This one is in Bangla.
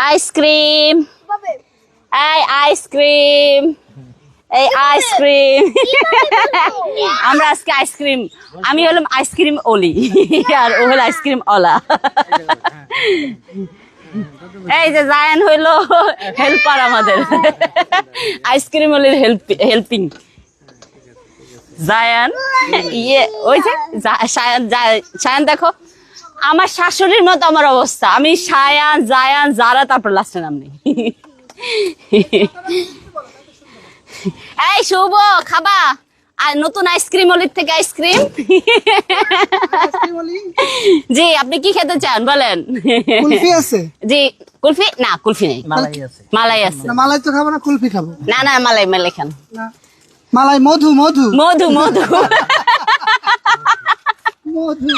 আইসক্রিম, এই আইসক্রিম, এই আইসক্রিম। আমরা আজকে আইসক্রিম, আমি হলাম আইসক্রিম অলি আর ও হলো আইসক্রিম অলা। এই যে জায়ান হইলো হেল্পার আমাদের, আইসক্রিম অলির হেল্পিং জায়ান। ইয়ে ওই যে সায়ান দেখো, আমার শাশুড়ির মতো আমার অবস্থা, আমি সায়ান জায়ান যারা তারপর লাস্টে নাম নেই। এই শুভ খাবা আর নতুন আইসক্রিম অলির থেকে আইসক্রিম। জি আপনি কি খেতে চান বলেন? কুলফি আছে? জি কুলফি না, কুলফি নেই, মালাই আছে। মালাই তো খাবো না, কুলফি খাবো। না না মালাই, মালাই খান। মালাই মধু মধু মধু মধু মধু।